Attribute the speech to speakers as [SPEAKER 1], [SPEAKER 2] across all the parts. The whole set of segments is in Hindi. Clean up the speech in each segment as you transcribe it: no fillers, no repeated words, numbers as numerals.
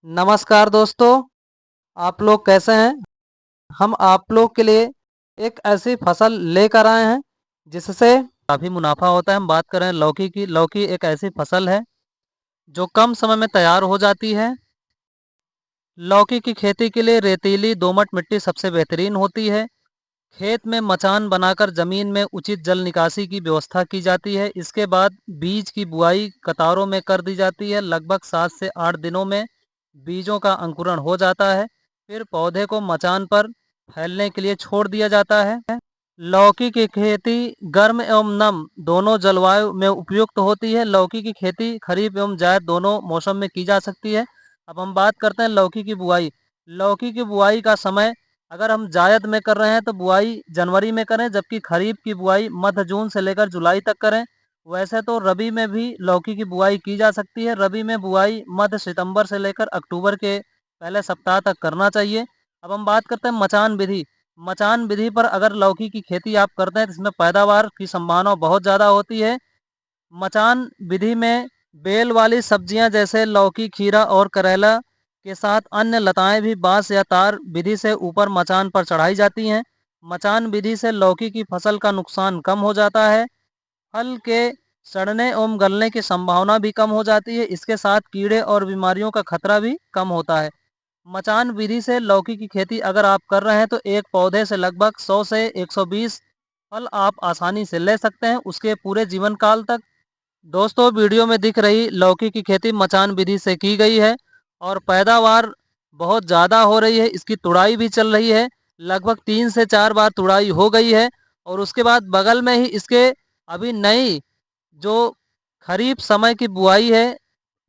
[SPEAKER 1] नमस्कार दोस्तों, आप लोग कैसे हैं? हम आप लोग के लिए एक ऐसी फसल लेकर आए हैं जिससे काफ़ी मुनाफा होता है। हम बात कर रहे हैं लौकी की। लौकी एक ऐसी फसल है जो कम समय में तैयार हो जाती है। लौकी की खेती के लिए रेतीली दोमट मिट्टी सबसे बेहतरीन होती है। खेत में मचान बनाकर जमीन में उचित जल निकासी की व्यवस्था की जाती है। इसके बाद बीज की बुआई कतारों में कर दी जाती है। लगभग 7 से 8 दिनों में बीजों का अंकुरण हो जाता है। फिर पौधे को मचान पर फैलने के लिए छोड़ दिया जाता है। लौकी की खेती गर्म एवं नम दोनों जलवायु में उपयुक्त होती है। लौकी की खेती खरीफ एवं जायद दोनों मौसम में की जा सकती है। अब हम बात करते हैं लौकी की बुआई। लौकी की बुआई का समय अगर हम जायद में कर रहे हैं तो बुआई जनवरी में करें, जबकि खरीफ की बुआई मध्य जून से लेकर जुलाई तक करें। वैसे तो रबी में भी लौकी की बुआई की जा सकती है। रबी में बुआई मध्य सितंबर से लेकर अक्टूबर के पहले सप्ताह तक करना चाहिए। अब हम बात करते हैं मचान विधि। मचान विधि पर अगर लौकी की खेती आप करते हैं तो इसमें पैदावार की संभावना बहुत ज़्यादा होती है। मचान विधि में बेल वाली सब्जियां जैसे लौकी, खीरा और करेला के साथ अन्य लताएं भी बांस या तार विधि से ऊपर मचान पर चढ़ाई जाती हैं। मचान विधि से लौकी की फसल का नुकसान कम हो जाता है। फल के सड़ने एवं गलने की संभावना भी कम हो जाती है। इसके साथ कीड़े और बीमारियों का खतरा भी कम होता है। मचान विधि से लौकी की खेती अगर आप कर रहे हैं तो एक पौधे से लगभग 100 से 120 फल आप आसानी से ले सकते हैं उसके पूरे जीवन काल तक। दोस्तों, वीडियो में दिख रही लौकी की खेती मचान विधि से की गई है और पैदावार बहुत ज़्यादा हो रही है। इसकी तुड़ाई भी चल रही है। लगभग 3 से 4 बार तुड़ाई हो गई है और उसके बाद बगल में ही इसके अभी नई जो खरीफ समय की बुआई है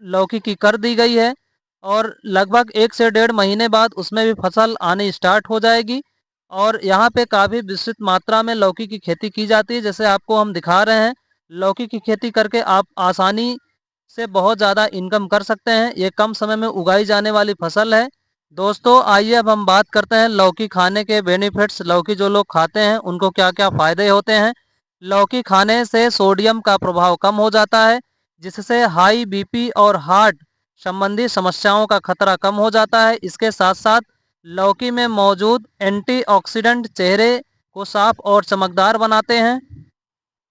[SPEAKER 1] लौकी की कर दी गई है और लगभग 1 से 1.5 महीने बाद उसमें भी फसल आनी स्टार्ट हो जाएगी। और यहाँ पे काफ़ी विस्तृत मात्रा में लौकी की खेती की जाती है। जैसे आपको हम दिखा रहे हैं, लौकी की खेती करके आप आसानी से बहुत ज़्यादा इनकम कर सकते हैं। ये कम समय में उगाई जाने वाली फसल है। दोस्तों, आइए अब हम बात करते हैं लौकी खाने के बेनिफिट्स। लौकी जो लोग खाते हैं उनको क्या क्या फ़ायदे होते हैं। लौकी खाने से सोडियम का प्रभाव कम हो जाता है जिससे हाई बीपी और हार्ट संबंधी समस्याओं का खतरा कम हो जाता है। इसके साथ साथ लौकी में मौजूद एंटीऑक्सीडेंट चेहरे को साफ और चमकदार बनाते हैं।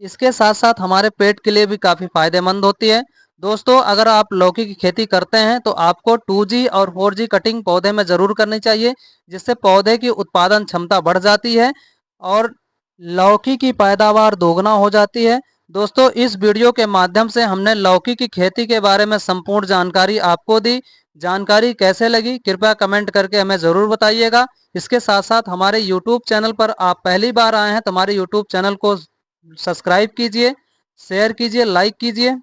[SPEAKER 1] इसके साथ साथ हमारे पेट के लिए भी काफ़ी फायदेमंद होती है। दोस्तों, अगर आप लौकी की खेती करते हैं तो आपको 2G और 4G कटिंग पौधे में ज़रूर करनी चाहिए जिससे पौधे की उत्पादन क्षमता बढ़ जाती है और लौकी की पैदावार दोगुना हो जाती है। दोस्तों, इस वीडियो के माध्यम से हमने लौकी की खेती के बारे में संपूर्ण जानकारी आपको दी। जानकारी कैसे लगी कृपया कमेंट करके हमें ज़रूर बताइएगा। इसके साथ साथ हमारे यूट्यूब चैनल पर आप पहली बार आए हैं तो हमारे यूट्यूब चैनल को सब्सक्राइब कीजिए, शेयर कीजिए, लाइक कीजिए।